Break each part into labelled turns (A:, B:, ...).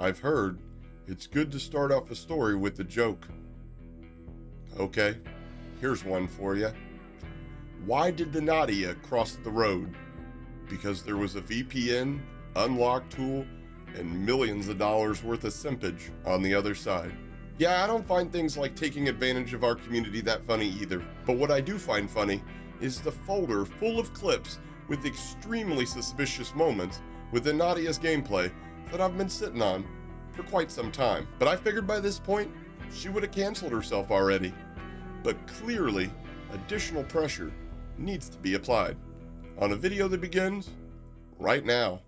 A: I've heard it's good to start off a story with a joke. Okay, here's one for you. Why did the Nadia cross the road? Because there was a VPN, unlock tool, and millions of dollars worth of simpage on the other side. Yeah, I don't find things like taking advantage of our community that funny either, but what I do find funny is the folder full of clips with extremely suspicious moments within Nadia's gameplay that I've been sitting on for quite some time. But I figured by this point, she would have canceled herself already. But clearly, additional pressure needs to be applied on a video that begins right now.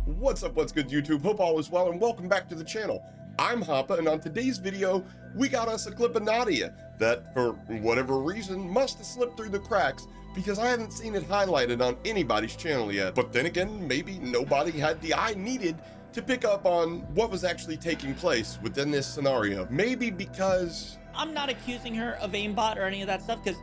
A: What's up, what's good YouTube? Hope all is well and welcome back to the channel. I'm Hapa, and on today's video, we got us a clip of Nadia that, for whatever reason, must have slipped through the cracks because I haven't seen it highlighted on anybody's channel yet. But then again, maybe nobody had the eye needed to pick up on what was actually taking place within this scenario. Maybe because...
B: I'm not accusing her of aimbot or any of that stuff because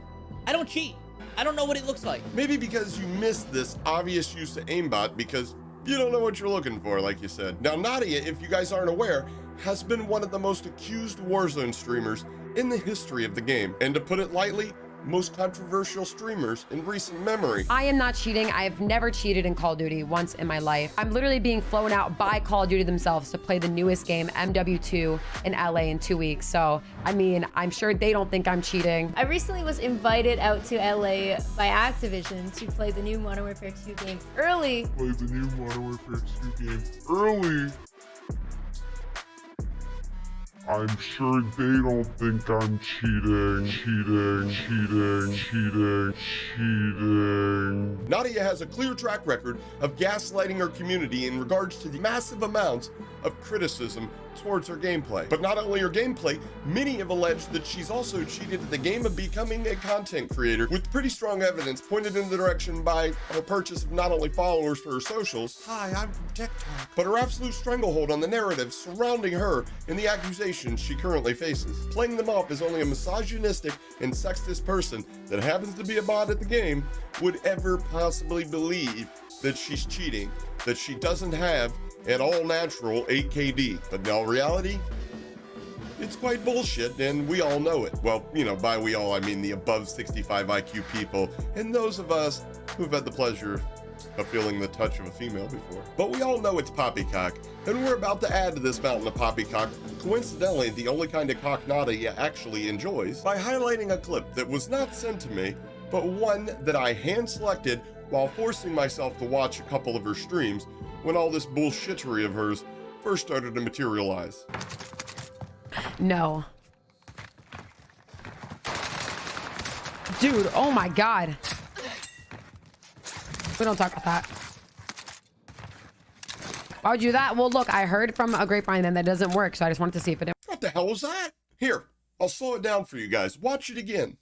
B: I don't cheat. I don't know what it looks like.
A: Maybe because you missed this obvious use of aimbot because you don't know what you're looking for, like you said. Now, Nadia, if you guys aren't aware, has been one of the most accused Warzone streamers in the history of the game. And to put it lightly, most controversial streamers in recent memory.
C: I am not cheating. I have never cheated in Call of Duty once in my life. I'm literally being flown out by Call of Duty themselves to play the newest game, MW2, in LA in 2 weeks. So, I mean, I'm sure they don't think I'm cheating.
D: I recently was invited out to LA by Activision to play the new Modern Warfare 2 game early.
E: I'm sure they don't think I'm cheating.
A: Nadia has a clear track record of gaslighting her community in regards to the massive amounts of criticism towards her gameplay. But not only her gameplay, many have alleged that she's also cheated at the game of becoming a content creator, with pretty strong evidence pointed in the direction by her purchase of not only followers for her socials, hi, I'm from TikTok, but her absolute stranglehold on the narrative surrounding her and the accusations she currently faces, playing them off as only a misogynistic and sexist person that happens to be a bot at the game would ever possibly believe that she's cheating, that she doesn't have an all-natural 8KD. But in all reality, it's quite bullshit, and we all know it. Well, you know, by we all, I mean the above 65 IQ people, and those of us who've had the pleasure of feeling the touch of a female before. But we all know it's poppycock, and we're about to add to this mountain of poppycock, coincidentally the only kind of cock Nadia actually enjoys, by highlighting a clip that was not sent to me, but one that I hand-selected while forcing myself to watch a couple of her streams when all this bullshittery of hers first started to materialize.
C: No. Dude, oh my God. We don't talk about that. Why would you do that? Well, look, I heard from a grapevine that doesn't work, so I just wanted to see if it...
A: What the hell was that? Here, I'll slow it down for you guys. Watch it again.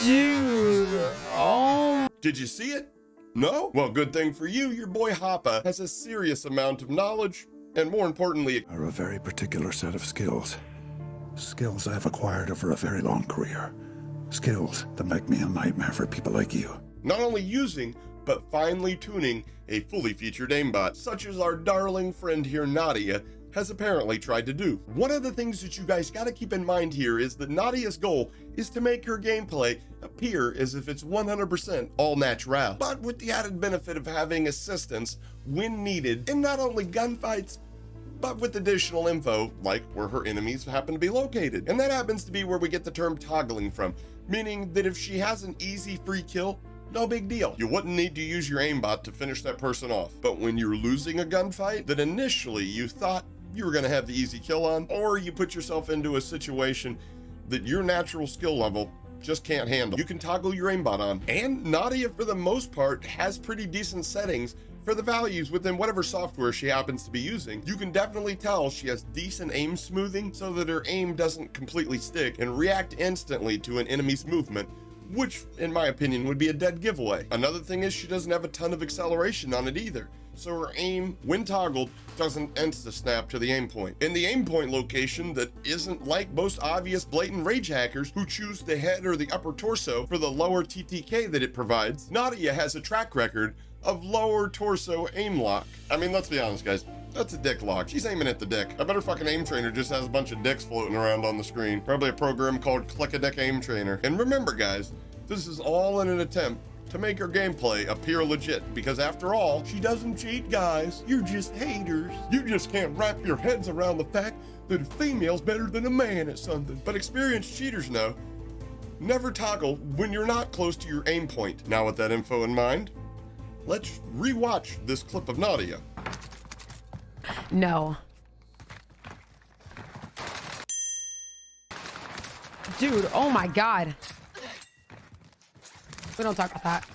C: Dude, oh.
A: Did you see it? No? Well, good thing for you, your boy Hapa has a serious amount of knowledge, and more importantly,
F: are a very particular set of skills. Skills I've acquired over a very long career. Skills that make me a nightmare for people like you.
A: not only using, but finely tuning a fully featured aimbot, such as our darling friend here, Nadia, has apparently tried to do. One of the things that you guys gotta keep in mind here is that Nadia's goal is to make her gameplay appear as if it's 100% all natural, but with the added benefit of having assistance when needed in not only gunfights, but with additional info like where her enemies happen to be located. And that happens to be where we get the term toggling from, meaning that if she has an easy free kill, no big deal. You wouldn't need to use your aimbot to finish that person off. But when you're losing a gunfight that initially you thought you were gonna have the easy kill on, or you put yourself into a situation that your natural skill level just can't handle, you can toggle your aimbot on. And Nadia, for the most part, has pretty decent settings for the values within whatever software she happens to be using. You can definitely tell she has decent aim smoothing so that her aim doesn't completely stick and react instantly to an enemy's movement, which in my opinion would be a dead giveaway. Another thing is she doesn't have a ton of acceleration on it either. so her aim, when toggled, doesn't insta-snap to the aim point. In the aim point location that isn't like most obvious blatant rage hackers who choose the head or the upper torso for the lower TTK that it provides, Nadia has a track record of lower torso aim lock. I mean, let's be honest, guys. That's a dick lock. She's aiming at the dick. I bet her fucking aim trainer just has a bunch of dicks floating around on the screen. Probably a program called Click-a-Dick Aim Trainer. And remember, guys, this is all in an attempt to make her gameplay appear legit, because after all, she doesn't cheat, guys. You're just haters. You just can't wrap your heads around the fact that a female's better than a man at something. But experienced cheaters know, never toggle when you're not close to your aim point. Now with that info in mind, let's rewatch this clip of Nadia.
C: No. Dude, oh my God. We don't talk about that.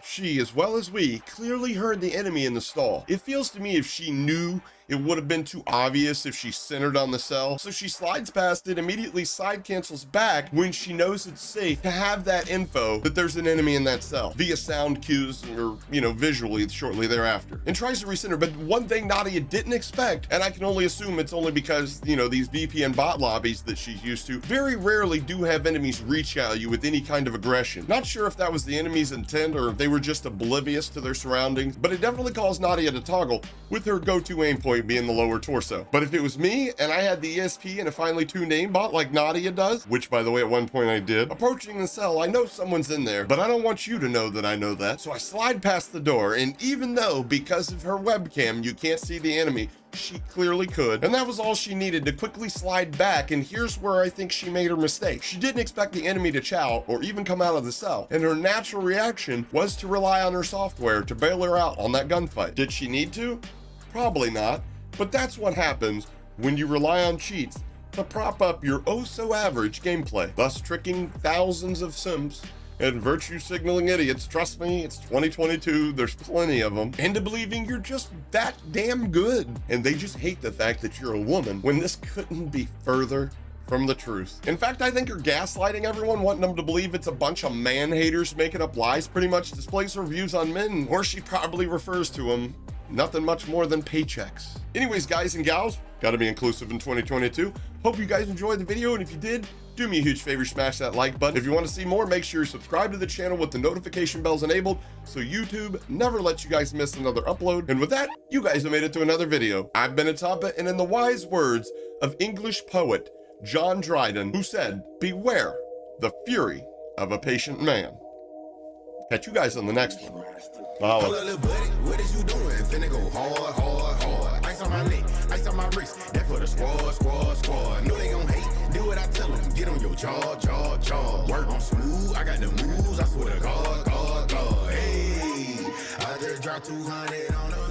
A: She, as well as we, clearly heard the enemy in the stall. It feels to me if she knew, it would have been too obvious if she centered on the cell. So she slides past it, immediately side cancels back when she knows it's safe to have that info that there's an enemy in that cell via sound cues or, visually shortly thereafter, and tries to recenter. But one thing Nadia didn't expect, and I can only assume it's only because, these VPN bot lobbies that she's used to very rarely do have enemies reach out you with any kind of aggression. Not sure if that was the enemy's intent or if they were just oblivious to their surroundings, but it definitely caused Nadia to toggle with her go-to aim point being the lower torso. But if it was me and I had the ESP and a finely tuned aimbot like Nadia does, which by the way at one point I did, approaching the cell, I know someone's in there, but I don't want you to know that I know that. So I slide past the door, and even though because of her webcam you can't see the enemy, she clearly could, and that was all she needed to quickly slide back. And here's where I think she made her mistake. She didn't expect the enemy to chow or even come out of the cell, and her natural reaction was to rely on her software to bail her out on that gunfight. Did she need to? Probably not, but that's what happens when you rely on cheats to prop up your oh-so-average gameplay, thus tricking thousands of simps and virtue signaling idiots. Trust me, it's 2022, there's plenty of them, into believing you're just that damn good. And they just hate the fact that you're a woman when this couldn't be further from the truth. In fact, I think her gaslighting everyone, wanting them to believe it's a bunch of man haters making up lies, pretty much displays her views on men, or she probably refers to them nothing much more than paychecks. Anyways, guys and gals, gotta be inclusive in 2022. Hope you guys enjoyed the video, and if you did, do me a huge favor, smash that like button. If you want to see more, make sure you subscribe to the channel with the notification bells enabled so YouTube never lets you guys miss another upload. And with that, you guys have made it to another video. I've been Hapa, and in the wise words of English poet John Dryden, who said, "Beware the fury of a patient man." Catch you guys on the next one.
G: Hold up, little buddy, what is you doing? Finna go hard, hard, hard. Ice on my neck, ice on my wrist. That for the squad. Know they gon' hate, do what I tell them. Get on your jaw. Work on smooth, I got the moves, I swear to God. Hey, I just dropped 200 on the